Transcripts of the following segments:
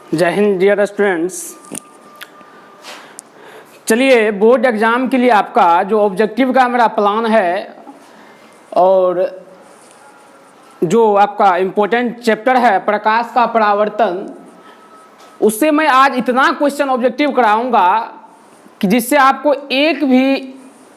जय Hind dear students. चलिए, board exam के लिए आपका जो ऑब्जेक्टिव का मेरा प्लान है और जो आपका इम्पोर्टेंट चैप्टर है प्रकाश का परावर्तन, उससे मैं आज इतना क्वेश्चन ऑब्जेक्टिव कराऊंगा कि जिससे आपको एक भी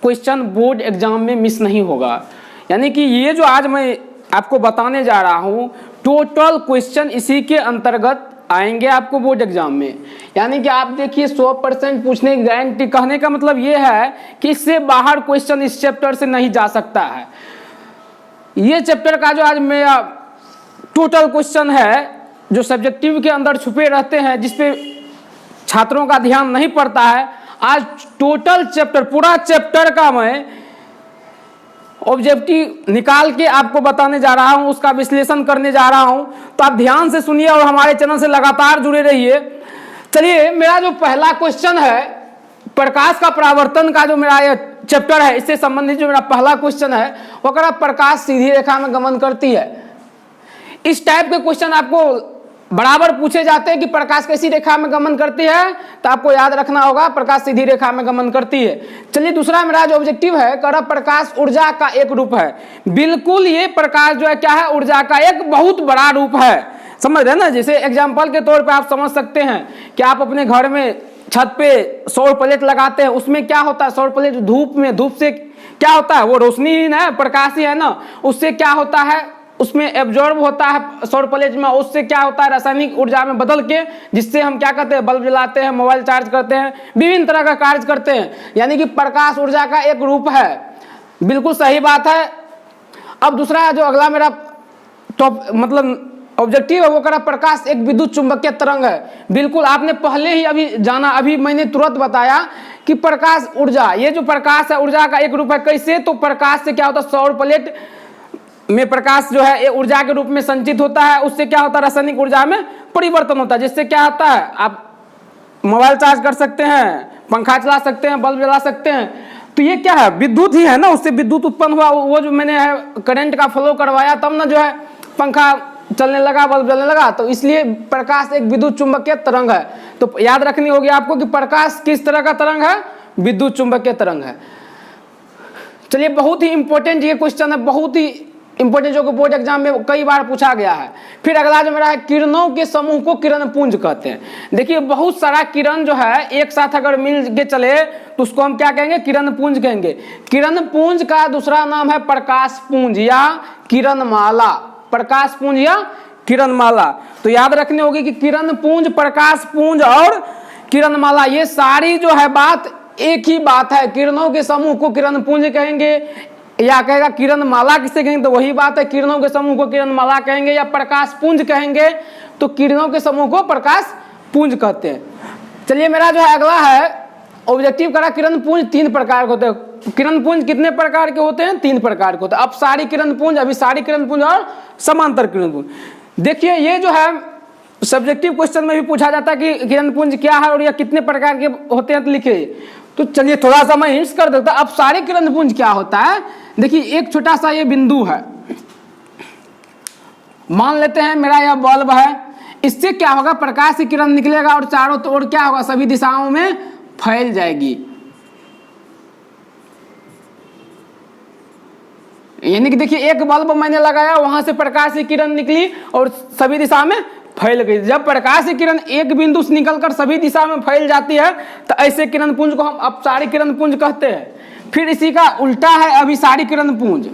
क्वेश्चन बोर्ड एग्ज़ाम में मिस नहीं होगा। यानी कि ये जो आज मैं आपको बताने जा रहा हूँ टोटल क्वेश्चन इसी के अंतर्गत आएंगे आपको बोर्ड एग्जाम में। यानी कि आप देखिए 100% पूछने की गारंटी। कहने का मतलब ये है कि इससे बाहर क्वेश्चन इस चैप्टर से नहीं जा सकता है। ये चैप्टर का जो आज मेरा टोटल क्वेश्चन है जो सब्जेक्टिव के अंदर छुपे रहते हैं, जिसपे छात्रों का ध्यान नहीं पड़ता है, आज टोटल चैप्टर पूरा चैप्टर का मैं ऑब्जेक्टिव निकाल के आपको बताने जा रहा हूं, उसका विश्लेषण करने जा रहा हूं। तो आप ध्यान से सुनिए और हमारे चैनल से लगातार जुड़े रहिए। चलिए, मेरा जो पहला क्वेश्चन है प्रकाश का परावर्तन का जो मेरा ये चैप्टर है, इससे संबंधित जो मेरा पहला क्वेश्चन है वो कह रहा प्रकाश सीधी रेखा में गमन करती है। इस टाइप के क्वेश्चन आपको बराबर पूछे जाते हैं कि प्रकाश कैसी रेखा में गमन करती है, तो आपको याद रखना होगा प्रकाश सीधी रेखा में गमन करती है। चलिए, दूसरा मेरा जो ऑब्जेक्टिव है कह रहा प्रकाश ऊर्जा का एक रूप है। बिल्कुल, ये प्रकाश जो है क्या है, ऊर्जा का एक बहुत बड़ा रूप है। समझ रहे हैं ना। जैसे एग्जाम्पल के तौर पे आप समझ सकते हैं कि आप अपने घर में छत पे सौर प्लेट लगाते हैं, उसमें क्या होता है, सौर प्लेट धूप से क्या होता है, वो रोशनी ही ना, प्रकाश ही है ना, उससे क्या होता है, उसमें एब्जॉर्ब होता है सौर प्लेट में, उससे क्या होता है रासायनिक ऊर्जा में बदल के, जिससे हम क्या करते हैं, बल्ब जलाते हैं, मोबाइल चार्ज करते हैं, विभिन्न तरह का कार्य करते हैं। यानी कि प्रकाश ऊर्जा का एक रूप है। बिल्कुल सही बात है। अब दूसरा जो अगला मेरा मतलब ऑब्जेक्टिव है वो कह रहा प्रकाश एक विद्युत चुंबकीय तरंग है। बिल्कुल, आपने पहले ही अभी जाना, अभी मैंने तुरंत बताया कि प्रकाश ऊर्जा, ये जो प्रकाश है ऊर्जा का एक रूप है। कैसे? तो प्रकाश से क्या होता है, सौर प्लेट में प्रकाश जो है ये ऊर्जा के रूप में संचित होता है, उससे क्या होता है रासायनिक ऊर्जा में परिवर्तन होता है, जिससे क्या होता है आप मोबाइल चार्ज कर सकते हैं, पंखा चला सकते हैं, बल्ब जला सकते हैं। तो ये क्या है, विद्युत ही है ना, उससे विद्युत उत्पन्न हुआ, वो जो मैंने है करंट का फ्लो करवाया तब ना जो है पंखा चलने लगा, बल्ब जलने लगा। तो इसलिए प्रकाश एक विद्युत चुंबकीय तरंग है। तो याद रखनी होगी आपको कि प्रकाश किस तरह का तरंग है, विद्युत चुंबकीय तरंग है। चलिए, बहुत ही इंपॉर्टेंट ये क्वेश्चन है, बहुत ही इंपॉर्टेंट, जो कि बोर्ड एग्जाम में कई बार पूछा गया है। फिर अगला जो मेरा है, किरणों के समूह को किरण पुंज कहते हैं। देखिए, बहुत सारा किरण जो है एक साथ अगर मिल के चले तो उसको हम क्या कहेंगे, किरण पुंज कहेंगे। किरण पुंज का दूसरा नाम है प्रकाश पुंज या किरण माला। प्रकाश पुंज या किरण माला। तो याद रखनी होगी कि किरण पुंज, प्रकाश पुंज और किरण माला, ये सारी जो है बात एक ही बात है। किरणों के समूह को किरण पुंज कहेंगे या कहेगा किरण माला किसे कहेंगे, तो वही बात है। किरणों के समूह को किरण माला कहेंगे या प्रकाश पुंज कहेंगे, तो किरणों के समूह को प्रकाश पुंज कहते हैं। चलिए, मेरा जो है अगला है ऑब्जेक्टिव करा किरण पुंज 3 प्रकार के होते हैं। किरण पुंज कितने प्रकार के होते हैं, 3 प्रकार के होते हैं। अब सारी किरण पुंज, अभी सारी किरण पुंज और समांतर किरण पुंज। देखिए, ये जो है सब्जेक्टिव क्वेश्चन में भी पूछा जाता है कि किरण पुंज क्या है और यह कितने प्रकार के होते हैं, तो लिखिए। तो चलिए थोड़ा सा मैं हिंट्स कर देता हूं। अब सारे किरण पुंज क्या होता है, देखिए एक छोटा सा ये बिंदु है, मान लेते हैं मेरा यह बल्ब है। इससे क्या होगा, प्रकाश की किरण निकलेगा और चारों ओर क्या होगा, सभी दिशाओं में फैल जाएगी। यानी कि देखिए, एक बल्ब मैंने लगाया, वहां से प्रकाश की किरण निकली और सभी दिशा में फैल गई। जब प्रकाश की किरण एक बिंदु से निकलकर सभी दिशा में फैल जाती है तो ऐसे किरण पुंज को हम अपसारी किरण पुंज कहते हैं। फिर इसी का उल्टा है अभिसारी किरण पुंज।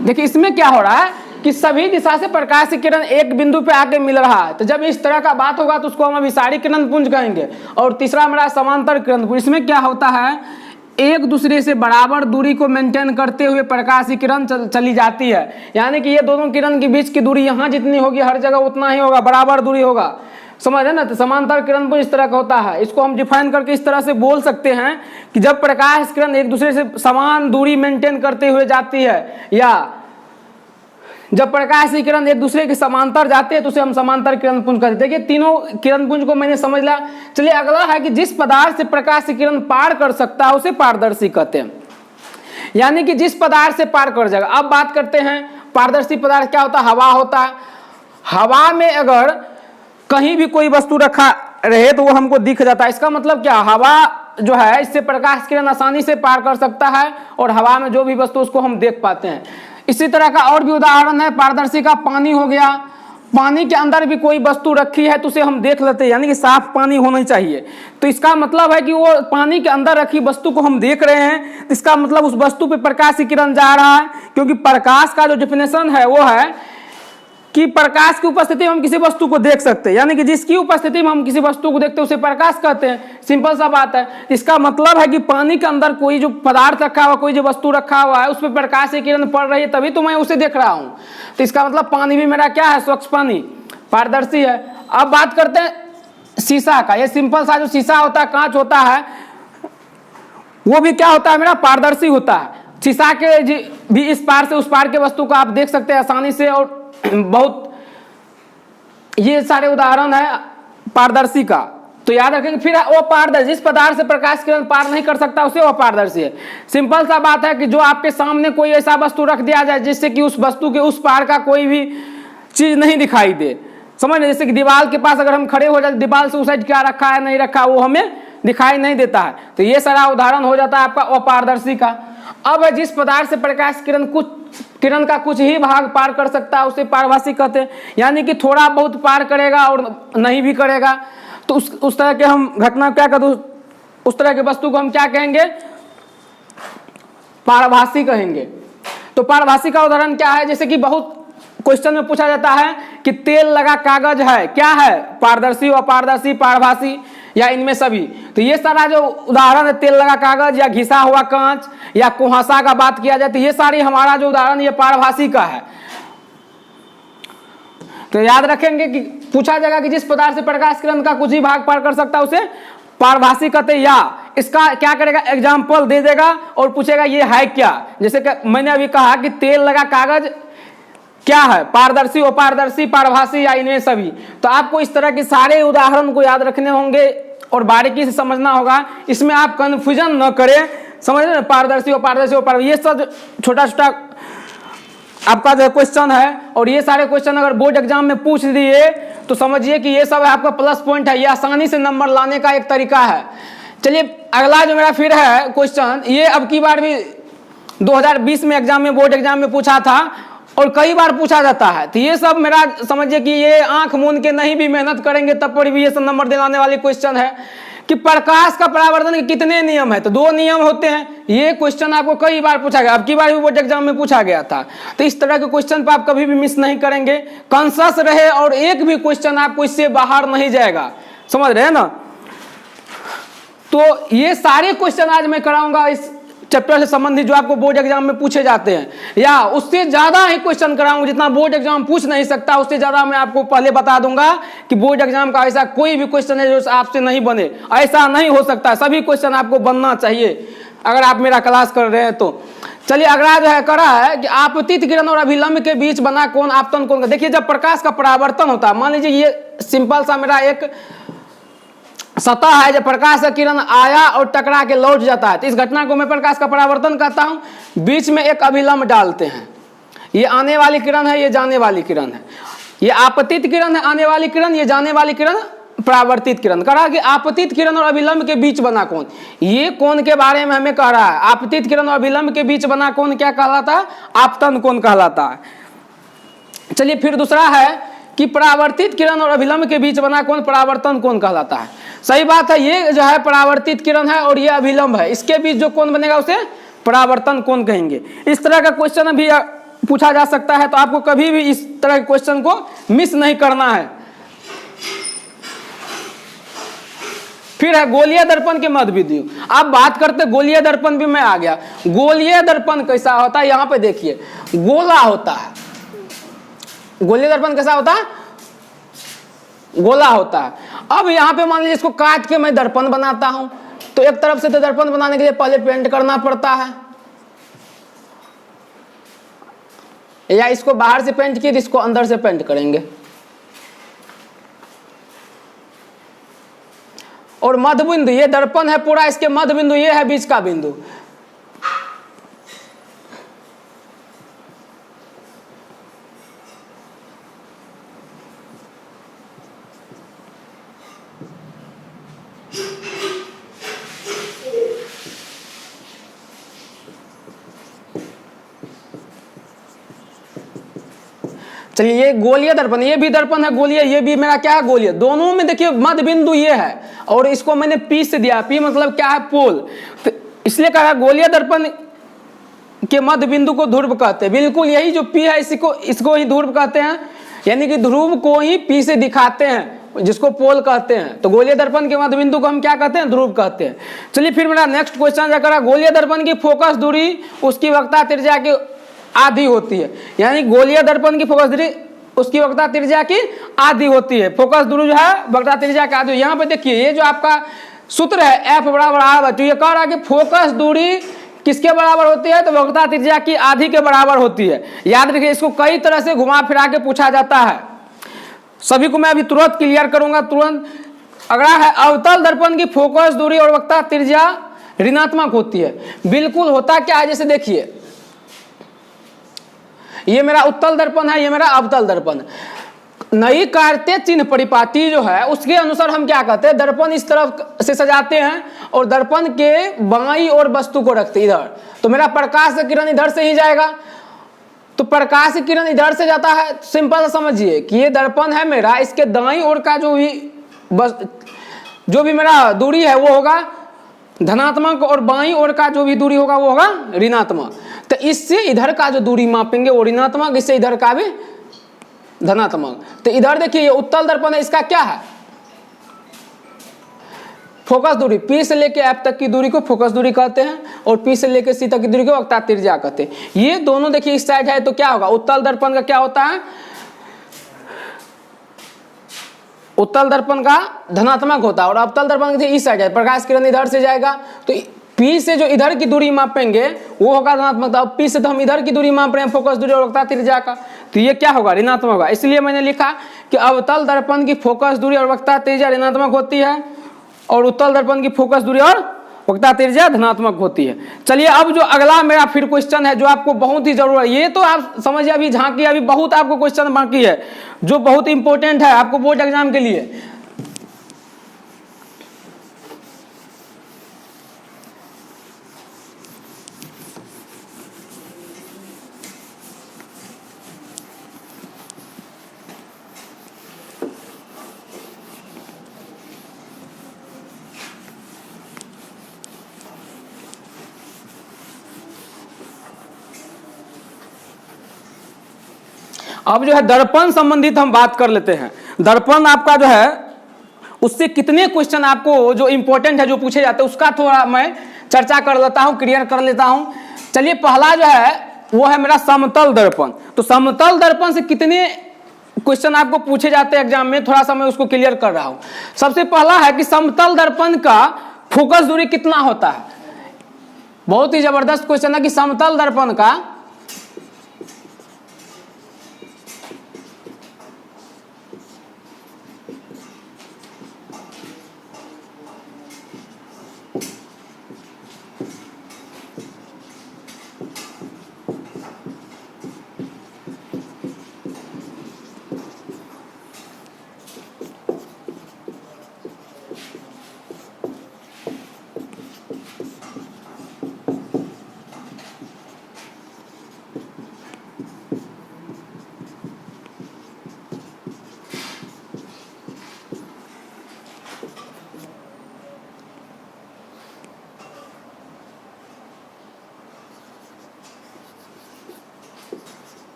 देखिए, इसमें क्या हो रहा है कि सभी दिशा से प्रकाश की किरण एक बिंदु पे आके मिल रहा है। तो जब इस तरह का बात होगा तो उसको हम अभिसारी किरण पुंज कहेंगे। और तीसरा मेरा समांतर किरण पुंज। इसमें क्या होता है, एक दूसरे से बराबर दूरी को मेंटेन करते हुए प्रकाश की किरण चली जाती है। यानी कि ये दोनों किरण के बीच की दूरी यहाँ जितनी होगी हर जगह उतना ही होगा, बराबर दूरी होगा। समझ रहे ना। तो समांतर किरण पुंज इस तरह का होता है। इसको हम डिफाइन करके इस तरह से बोल सकते हैं कि जब प्रकाश किरण एक दूसरे से समान दूरी मेंटेन करते हुए जाती है या जब प्रकाश की किरण एक दूसरे के समांतर जाते हैं तो उसे हम समांतर किरण पुंज कहते हैं। देखिए, तीनों किरण पुंज को मैंने समझ लिया। चलिए, अगला है कि जिस पदार्थ से प्रकाश की किरण पार कर सकता है उसे पारदर्शी कहते हैं। यानी कि जिस पदार्थ से पार कर जाएगा। अब बात करते हैं पारदर्शी पदार्थ क्या होता है, हवा होता है। हवा में अगर कहीं भी कोई वस्तु रखा रहे तो वो हमको दिख जाता है। इसका मतलब क्या, हवा जो है इससे प्रकाश किरण आसानी से पार कर सकता है और हवा में जो भी वस्तु उसको हम देख पाते हैं। इसी तरह का और भी उदाहरण है पारदर्शी का, पानी हो गया। पानी के अंदर भी कोई वस्तु रखी है तो उसे हम देख लेते हैं, यानी कि साफ पानी होना चाहिए। तो इसका मतलब है कि वो पानी के अंदर रखी वस्तु को हम देख रहे हैं, इसका मतलब उस वस्तु पे प्रकाश की किरण जा रहा है। क्योंकि प्रकाश का जो डेफिनेशन है वो है कि प्रकाश की उपस्थिति में हम किसी वस्तु को देख सकते हैं, यानी कि जिसकी उपस्थिति में हम किसी वस्तु को देखते हैं उसे प्रकाश कहते हैं। सिंपल सा बात है। इसका मतलब है कि पानी के अंदर कोई जो पदार्थ रखा हुआ, कोई जो वस्तु रखा हुआ है, उस पर प्रकाश की किरण पड़ रही है तभी तो मैं उसे देख रहा हूं। तो इसका मतलब पानी भी मेरा क्या है, स्वच्छ पानी, पारदर्शी है। अब बात करते हैं शीशा का। ये सिंपल सा जो शीशा होता है, कांच होता है, वो भी क्या होता है, मेरा पारदर्शी होता है। शीशा के भी इस पार से उस पार के वस्तु को आप देख सकते हैं आसानी से। और बहुत ये सारे उदाहरण है पारदर्शी का, तो याद रखेंगे। फिर वो पारदर्शी, जिस पदार्थ से प्रकाश किरण पार नहीं कर सकता उसे वो पारदर्शी है। सिंपल सा बात है कि जो आपके सामने कोई ऐसा वस्तु रख दिया जाए जिससे कि उस वस्तु के उस पार का कोई भी चीज नहीं दिखाई दे, समझ रहे, जैसे कि दीवार के पास अगर हम खड़े हो जाए, दीवार से उस साइड क्या रखा है नहीं रखा वो हमें दिखाई नहीं देता है। तो ये सारा उदाहरण हो जाता है आपका अपारदर्शी का। अब जिस पदार्थ से प्रकाश किरण का कुछ ही भाग पार कर सकता है उसे पारभासी कहते हैं, यानी कि थोड़ा बहुत पार करेगा और नहीं भी करेगा। तो उस तरह के हम घटना क्या कहते, उस तरह के वस्तु को हम क्या कहेंगे, पारभासी कहेंगे। तो पारभासी का उदाहरण क्या है, जैसे कि बहुत क्वेश्चन में पूछा जाता है कि तेल लगा कागज है, क्या है, पारदर्शी, अपारदर्शी, पारभासी या इनमें सभी। तो ये सारा जो उदाहरण है, तेल लगा कागज या घिसा हुआ कांच या कुहासा का बात किया जाए, तो ये सारी हमारा जो उदाहरण ये पारभासी का है। तो याद रखेंगे कि पूछा जाएगा कि जिस पदार्थ से प्रकाश किरण का कुछ ही भाग पार कर सकता है उसे पारभासी कहते, या इसका क्या करेगा, एग्जाम्पल दे देगा और पूछेगा ये है क्या। जैसे कि मैंने अभी कहा कि तेल लगा कागज क्या है, पारदर्शी, अपारदर्शी, पारभासी या इनमें सभी। तो आपको इस तरह के सारे उदाहरण को याद रखने होंगे और बारीकी से समझना होगा, इसमें आप कंफ्यूजन न करें, समझ रहे, पारदर्शी, अपारदर्शी, अपारदर्शी, ये सब छोटा छोटा आपका जो क्वेश्चन है। और ये सारे क्वेश्चन अगर बोर्ड एग्जाम में पूछ दिए तो समझिए कि ये सब आपका प्लस पॉइंट है, ये आसानी से नंबर लाने का एक तरीका है। चलिए अगला जो मेरा फिर है क्वेश्चन, ये अब की बार भी 2020 में एग्जाम में, बोर्ड एग्जाम में पूछा था और कई बार पूछा जाता है। तो ये सब मेरा समझिए कि ये आंख मूंद के नहीं भी मेहनत करेंगे तब पर भी ये सब नंबर दिलाने वाली क्वेश्चन है कि प्रकाश का परावर्तन के कितने नियम है। तो 2 नियम होते हैं। ये क्वेश्चन आपको कई बार पूछा गया, अब की बार भी बोर्ड एग्जाम में पूछा गया था। तो इस तरह के क्वेश्चन पर आप कभी भी मिस नहीं करेंगे, कॉन्शियस रहे और एक भी क्वेश्चन आपको इससे बाहर नहीं जाएगा, समझ रहे हैं ना। तो ये सारे क्वेश्चन आज मैं कराऊंगा इस चैप्टर से संबंधित जो आपको बोर्ड एग्जाम में पूछे जाते हैं, या उससे ज्यादा ही क्वेश्चन कराऊंगा जितना बोर्ड एग्जाम पूछ नहीं सकता, उससे ज्यादा मैं आपको पहले बता दूंगा कि बोर्ड एग्जाम का ऐसा कोई भी क्वेश्चन है जो आपसे नहीं बने, ऐसा नहीं हो सकता। सभी क्वेश्चन आपको बनना चाहिए अगर आप मेरा क्लास कर रहे हैं तो। चलिए अगला जो है करा है कि आपतित किरण और अभिलंब के बीच बना कोण, आपतन कोण। देखिए जब प्रकाश का परावर्तन होता है, मान लीजिए ये सिंपल सा मेरा एक सतह है, जब प्रकाश का किरण आया और टकरा के लौट जाता है तो इस घटना को मैं प्रकाश का परावर्तन कहता हूं। बीच में एक अभिलंब डालते हैं, ये आने वाली किरण है, ये जाने वाली किरण है। ये आपतित किरण है, आने वाली किरण, ये जाने वाली किरण परावर्तित किरण। कहा कि आपतित किरण और अभिलंब के बीच बना कोण, ये कोण के बारे में हमें कह रहा है। आपतित किरण और अभिलंब के बीच बना कोण क्या कहलाता है, आपतन कोण कहलाता है। चलिए फिर दूसरा है कि परावर्तित किरण और अभिलंब के बीच बना कोण परावर्तन कोण कहलाता है। सही बात है, ये जो है परावर्तित किरण है और ये अभिलंब है, इसके बीच जो कोण बनेगा उसे परावर्तन कोण कहेंगे। इस तरह का क्वेश्चन भी पूछा जा सकता है, तो आपको कभी भी इस तरह के क्वेश्चन को मिस नहीं करना है। फिर है गोलीय दर्पण के मध्य बिंदु। अब बात करते गोलीय दर्पण भी मैं आ गया। गोलीय दर्पण कैसा होता है, यहां पे देखिए गोला होता है। गोलीय दर्पण कैसा होता है, गोला होता है। अब यहां पे मान लीजिए इसको काट के मैं दर्पण बनाता हूं, तो एक तरफ से तो दर्पण बनाने के लिए पहले पेंट करना पड़ता है, या इसको बाहर से पेंट किए इसको अंदर से पेंट करेंगे। और मध्य बिंदु, ये दर्पण है पूरा, इसके मध्य बिंदु ये है बीच का बिंदु। चलिए ये गोलीय दर्पण, ये भी दर्पण है गोलीय, ये भी मेरा क्या है गोलीय। दोनों में देखिए मध्य बिंदु ये है और इसको मैंने पी से दिया। पी मतलब क्या है पोल, तो इसलिए कहा गोलीय दर्पण के मध्य बिंदु को ध्रुव कहते हैं। बिल्कुल यही जो पी है इसको ही ध्रुव कहते हैं, यानी कि ध्रुव को ही पी से दिखाते हैं, जिसको पोल कहते हैं। तो गोलीय दर्पण के मध्य बिंदु को हम क्या कहते हैं, ध्रुव कहते हैं। चलिए फिर मेरा नेक्स्ट क्वेश्चन जाकर गोलीय दर्पण की फोकस दूरी उसकी वक्रता त्रिज्या की आधी होती है, यानी गोलीय दर्पण की फोकस दूरी उसकी वक्रता त्रिज्या की आधी होती है। फोकस दूरी जो है वक्रता त्रिज्या की आधी। यहाँ पे देखिए ये जो आपका सूत्र है F बराबर R, तो ये कह रहा है कि फोकस दूरी किसके बराबर होती है, तो वक्रता त्रिज्या की आधी के बराबर होती है। याद रखिए इसको कई तरह से घुमा फिरा के पूछा जाता है, सभी को मैं अभी तुरंत क्लियर करूंगा तुरंत। अगला है अवतल दर्पण की फोकस दूरी और वक्रता त्रिज्या ऋणात्मक होती है। बिल्कुल होता क्या है, जैसे देखिए ये मेरा उत्तल दर्पण है, ये मेरा अवतल दर्पण है। नई कार्तीय चिन्ह परिपाटी जो है उसके अनुसार हम क्या कहते हैं, दर्पण इस तरफ से सजाते हैं और दर्पण के बाईं ओर वस्तु को रखते हैं इधर। तो मेरा प्रकाश किरण इधर से ही जाएगा, तो प्रकाश किरण इधर से जाता है। सिंपल समझिए कि ये दर्पण है मेरा, इसके दाईं ओर का जो भी मेरा दूरी है वो होगा धनात्मक और बाईं ओर का जो भी दूरी होगा वो होगा ऋणात्मक। तो इससे इधर का जो दूरी मापेंगे वो ऋणात्मक, इससे इधर का भी धनात्मक। तो इधर देखिए ये उत्तल दर्पण है, इसका क्या है फोकस दूरी, P से लेके F तक की दूरी को फोकस दूरी कहते हैं और P से लेके C तक की दूरी को वक्रता त्रिज्या कहते हैं। ये दोनों देखिए इस साइड है, तो क्या होगा उत्तल दर्पण का क्या होता है, उत्तल दर्पण का धनात्मक होता है और अवतल दर्पण के इस साइड है, प्रकाश किरण इधर से जाएगा। तो P से जो इधर की दूरी मापेंगे वो होगा धनात्मक, अब P से तो हम इधर की दूरी माप रहे हैं फोकस दूरी और वक्रता त्रिज्या का, तो ये क्या होगा ऋणात्मक होगा। इसलिए मैंने लिखा कि अवतल दर्पण की फोकस दूरी और वक्रता त्रिज्या ऋणात्मक होती है और उत्तल दर्पण की फोकस दूरी और वक्रता त्रिज्या धनात्मक होती है। चलिए अब जो अगला मेरा फिर क्वेश्चन है जो आपको बहुत ही जरूरी है, ये तो आप समझिए अभी झांकी, अभी बहुत आपको क्वेश्चन बाकी है जो बहुत इंपॉर्टेंट है आपको बोर्ड एग्जाम के लिए। अब जो है दर्पण संबंधित हम बात कर लेते हैं। दर्पण आपका जो है उससे कितने क्वेश्चन आपको जो इंपॉर्टेंट है जो पूछे जाते हैं उसका थोड़ा मैं चर्चा कर लेता हूं, क्लियर कर लेता हूं। चलिए पहला जो है वो है मेरा समतल दर्पण। तो समतल दर्पण से कितने क्वेश्चन आपको पूछे जाते हैं एग्जाम में, थोड़ा सा मैं उसको क्लियर कर रहा हूं। सबसे पहला है कि समतल दर्पण का फोकस दूरी कितना होता है। बहुत ही जबरदस्त क्वेश्चन है कि समतल दर्पण का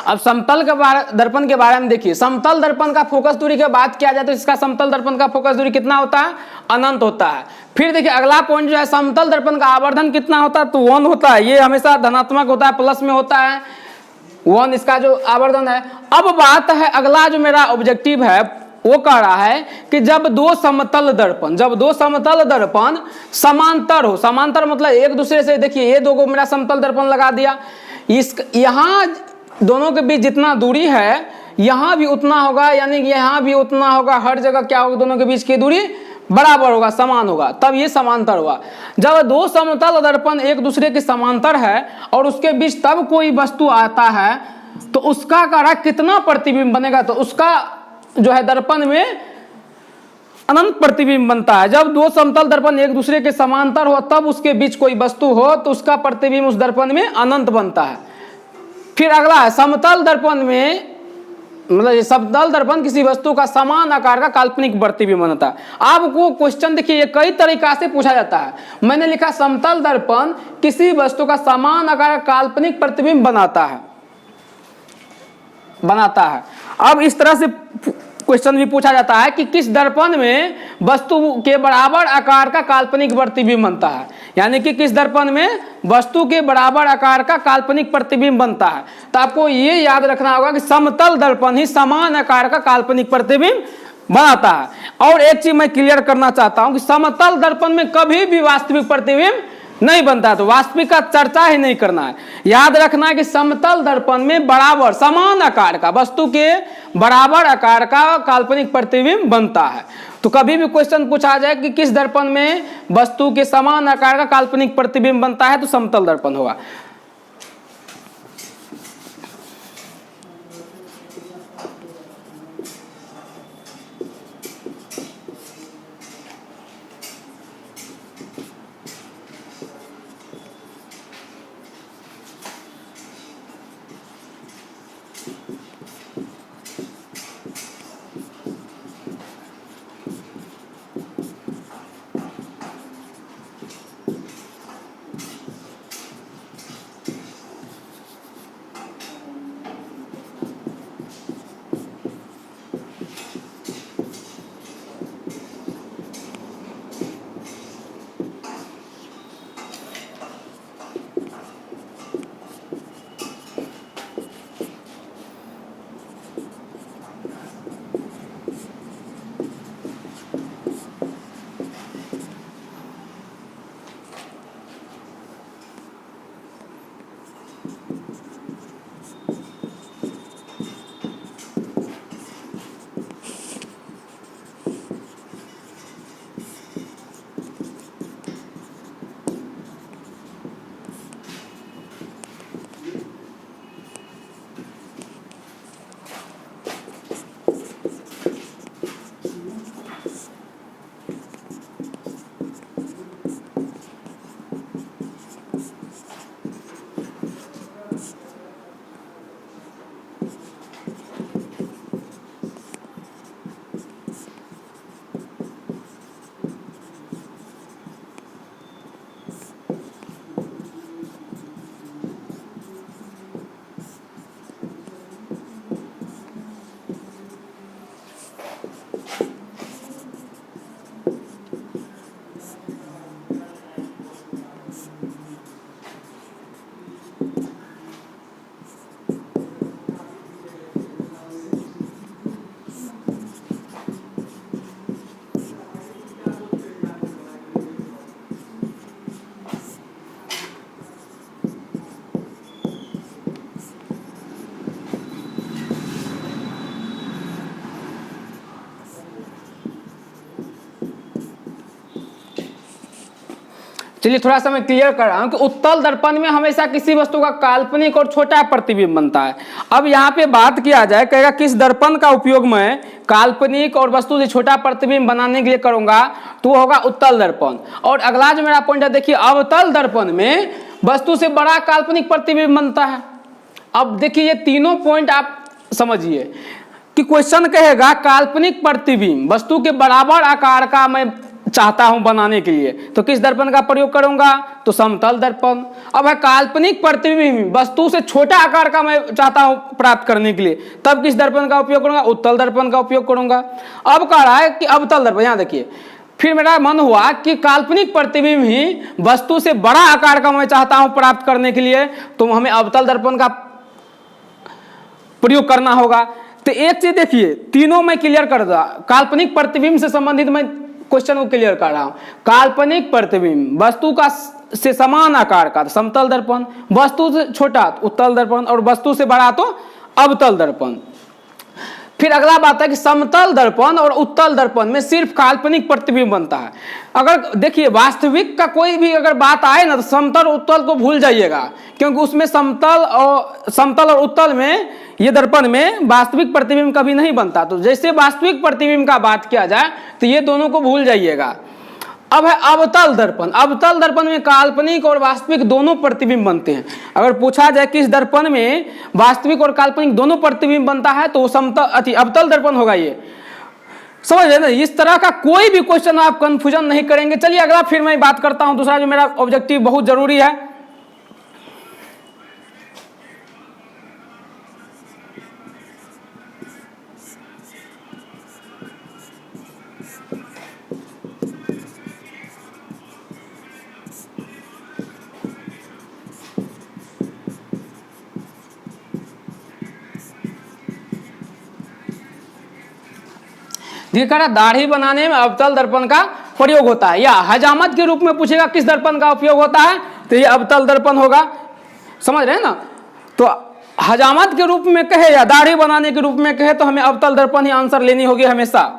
अब समतल के दर्पण के बारे में देखिए, समतल दर्पण का फोकस दूरी की बात किया जाए तो इसका समतल दर्पण का फोकस दूरी कितना होता है, अनंत होता है। फिर देखिए अगला पॉइंट जो है, समतल दर्पण का आवर्धन कितना होता है, तो 1 होता है। ये हमेशा धनात्मक होता है, प्लस में होता है 1 इसका जो आवर्धन है। अब बात है अगला जो मेरा ऑब्जेक्टिव है वो कह रहा है कि जब दो समतल दर्पण समांतर हो, समांतर मतलब एक दूसरे से, देखिए ये दो को मेरा समतल दर्पण लगा दिया, इस यहाँ दोनों के बीच जितना दूरी है यहाँ भी उतना होगा, यानी कि यहाँ भी उतना होगा, हर जगह क्या होगा, दोनों के बीच की दूरी बराबर होगा, समान होगा, तब ये समांतर हुआ। जब दो समतल दर्पण एक दूसरे के समांतर है और उसके बीच तब कोई वस्तु आता है तो उसका कार्य कितना प्रतिबिंब बनेगा, तो उसका जो है दर्पण में अनंत प्रतिबिंब बनता है। जब दो समतल दर्पण एक दूसरे के समांतर हो तब उसके बीच कोई वस्तु हो तो उसका प्रतिबिंब उस दर्पण में अनंत बनता है। फिर अगला है समतल दर्पण में, मतलब समतल दर्पण किसी वस्तु का समान आकार का काल्पनिक प्रतिबिंब बनता है। आपको क्वेश्चन देखिए ये कई तरीका से पूछा जाता है। मैंने लिखा समतल दर्पण किसी वस्तु का समान आकार का काल्पनिक प्रतिबिंब बनाता है। अब इस तरह से क्वेश्चन भी पूछा जाता है कि किस दर्पण में वस्तु के बराबर आकार का काल्पनिक प्रतिबिंब बनता है, यानी कि किस दर्पण में वस्तु के बराबर आकार का काल्पनिक प्रतिबिंब बनता है। तो आपको ये याद रखना होगा कि समतल दर्पण ही समान आकार का काल्पनिक प्रतिबिंब बनाता है। और एक चीज मैं क्लियर करना चाहता हूं कि समतल दर्पण में कभी भी वास्तविक प्रतिबिंब नहीं बनता, तो वास्तविक का चर्चा ही नहीं करना है। याद रखना है कि समतल दर्पण में बराबर समान आकार का, वस्तु के बराबर आकार का काल्पनिक प्रतिबिंब बनता है। तो कभी भी क्वेश्चन पूछा जाए कि किस दर्पण में वस्तु के समान आकार का काल्पनिक प्रतिबिंब बनता है, तो समतल दर्पण होगा। चलिए थोड़ा सा मैं क्लियर कर रहा हूं कि उत्तल दर्पण में हमेशा किसी वस्तु का काल्पनिक और छोटा प्रतिबिंब बनता है। अब यहाँ पे बात किया जाए, कहेगा किस दर्पण का उपयोग मैं काल्पनिक और वस्तु से छोटा प्रतिबिंब बनाने के लिए करूंगा, तो होगा उत्तल दर्पण। और अगला जो मेरा पॉइंट है, देखिए अवतल दर्पण में वस्तु से बड़ा काल्पनिक प्रतिबिंब बनता है। अब देखिए ये तीनों पॉइंट आप समझिए कि क्वेश्चन कहेगा काल्पनिक प्रतिबिंब वस्तु के बराबर आकार का मैं चाहता हूं बनाने के लिए, तो किस दर्पण का प्रयोग करूंगा? तो समतल दर्पण। अब है काल्पनिक प्रतिबिंब वस्तु से छोटा आकार का मैं चाहता हूं प्राप्त करने के लिए, तब किस दर्पण का उपयोग करूंगा? उत्तल दर्पण का उपयोग करूंगा। अब कह रहा है कि अवतल दर्पण, यहां देखिए, फिर मेरा मन हुआ कि काल्पनिक प्रतिबिंब ही वस्तु से बड़ा आकार का मैं चाहता हूं प्राप्त करने के लिए, तो हमें अवतल दर्पण का प्रयोग करना होगा। तो एक चीज देखिए, तीनों में क्लियर कर दूंगा। काल्पनिक प्रतिबिंब से संबंधित मैं क्वेश्चन को क्लियर कर रहा हूं। काल्पनिक प्रतिबिंब वस्तु का से समान आकार का समतल दर्पण, वस्तु से छोटा उत्तल दर्पण, और वस्तु से बड़ा तो अवतल दर्पण। फिर अगला बात है कि समतल दर्पण और उत्तल दर्पण में सिर्फ काल्पनिक प्रतिबिंब बनता है। अगर देखिए वास्तविक का कोई भी अगर बात आए ना, तो समतल और उत्तल को भूल जाइएगा, क्योंकि उसमें समतल और उत्तल में, ये दर्पण में वास्तविक प्रतिबिंब कभी नहीं बनता। तो जैसे वास्तविक प्रतिबिंब का बात किया जाए तो ये दोनों को भूल जाइएगा। अब है अवतल दर्पण। अवतल दर्पण में काल्पनिक और वास्तविक दोनों प्रतिबिंब बनते हैं। अगर पूछा जाए कि इस दर्पण में वास्तविक और काल्पनिक दोनों प्रतिबिंब बनता है, तो समतल अवतल दर्पण होगा। ये समझ रहे ना? इस तरह का कोई भी क्वेश्चन आप कंफ्यूजन नहीं करेंगे। चलिए अगला फिर मैं बात करता हूं, दूसरा जो मेरा ऑब्जेक्टिव बहुत जरूरी है। दाढ़ी बनाने में अवतल दर्पण का प्रयोग होता है, या हजामत के रूप में पूछेगा किस दर्पण का उपयोग होता है, तो ये अवतल दर्पण होगा। समझ रहे हैं ना? तो हजामत के रूप में कहे या दाढ़ी बनाने के रूप में कहे, तो हमें अवतल दर्पण ही आंसर लेनी होगी हमेशा।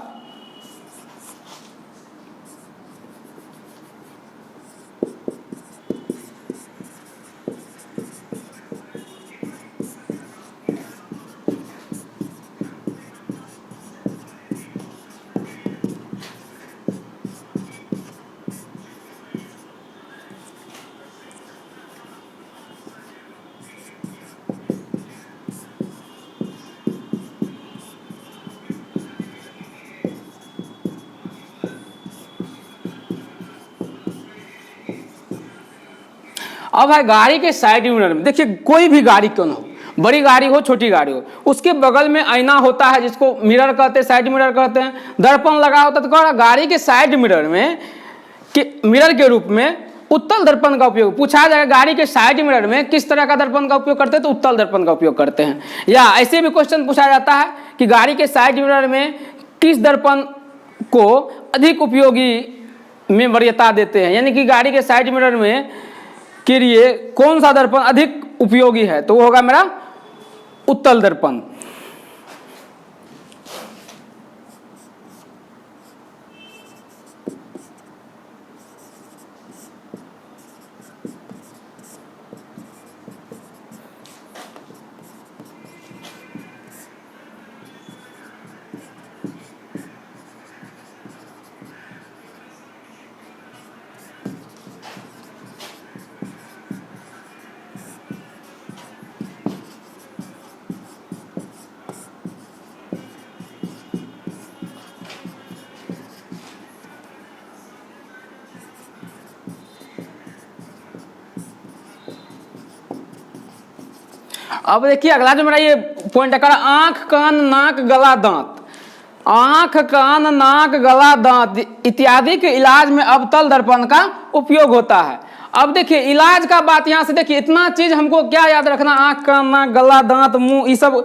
अब है गाड़ी के साइड मिरर में, देखिए कोई भी गाड़ी क्यों ना हो, बड़ी गाड़ी हो छोटी गाड़ी हो, उसके बगल में आईना होता है जिसको मिरर कहते हैं, साइड मिरर कहते हैं। दर्पण लगा होता है। तो गाड़ी के साइड मिरर में मिरर के रूप में उत्तल दर्पण का उपयोग पूछा जाएगा। गाड़ी के साइड मिरर में किस तरह का दर्पण का उपयोग करते हैं, तो उत्तल दर्पण का उपयोग करते हैं। या ऐसे भी क्वेश्चन पूछा जाता है कि गाड़ी के साइड मिरर में किस दर्पण को अधिक उपयोगी में वरीयता देते हैं, यानी कि गाड़ी के साइड मिरर में के लिए कौन सा दर्पण अधिक उपयोगी है, तो वो होगा मेरा उत्तल दर्पण। अब देखिए अगला जो मेरा ये पॉइंट है, आंख कान नाक गला दांत। आंख कान नाक गला दांत इत्यादि के इलाज में अवतल दर्पण का उपयोग होता है। अब देखिए इलाज का बात यहां से देखिए, इतना चीज हमको क्या याद रखना, आंख कान नाक गला दांत मुंह, ये सब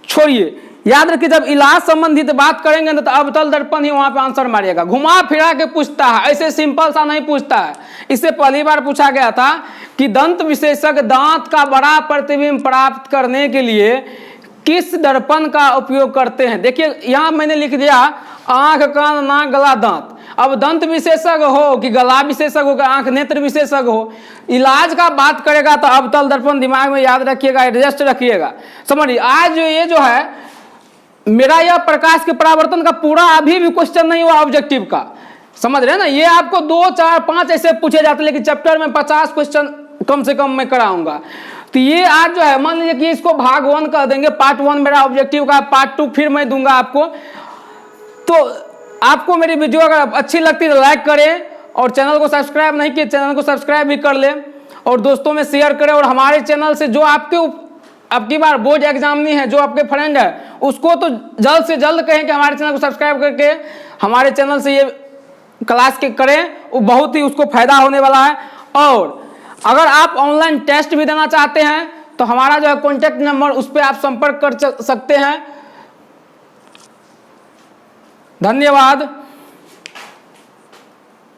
छोड़िए, याद रखिए जब इलाज संबंधित बात करेंगे तो अवतल दर्पण ही वहां पे आंसर मारिएगा। घुमा फिरा के पूछता है, ऐसे सिंपल सा नहीं पूछता है। इससे पहली बार पूछा गया था कि दंत विशेषज्ञ दांत का बड़ा प्रतिबिंब प्राप्त करने के लिए किस दर्पण का उपयोग करते हैं। देखिए यहां मैंने लिख दिया आंख कान नाक गला दांत। अब दंत विशेषज्ञ हो कि गला विशेषज्ञ हो कि आंख नेत्र विशेषज्ञ हो, इलाज का बात करेगा तो अवतल दर्पण दिमाग में याद रखिएगा, एडजस्ट रखिएगा। समझिए आज ये जो है मेरा यह प्रकाश के परावर्तन का पूरा अभी भी क्वेश्चन नहीं हुआ ऑब्जेक्टिव का, समझ रहे हैं ना। ये आपको 2 4 5 ऐसे पूछे जाते, लेकिन चैप्टर में 50 क्वेश्चन कम से कम मैं कराऊंगा। तो ये आज जो है मान लीजिए कि इसको भाग 1 कह देंगे, पार्ट 1 मेरा ऑब्जेक्टिव का, पार्ट 2 फिर मैं दूंगा आपको। तो आपको मेरी वीडियो अगर अच्छी लगती है तो लाइक करें, और चैनल को सब्सक्राइब नहीं किए चैनल को सब्सक्राइब भी कर लें, और दोस्तों में शेयर करें। और हमारे चैनल से जो आपके अब की बार बोर्ड एग्जाम नहीं है, जो आपके फ्रेंड है उसको तो जल्द से जल्द कहें कि हमारे चैनल को सब्सक्राइब करके हमारे चैनल से ये क्लास के करें, वो बहुत ही उसको फायदा होने वाला है। और अगर आप ऑनलाइन टेस्ट भी देना चाहते हैं तो हमारा जो है कॉन्टैक्ट नंबर, उस पर आप संपर्क कर सकते हैं। धन्यवाद।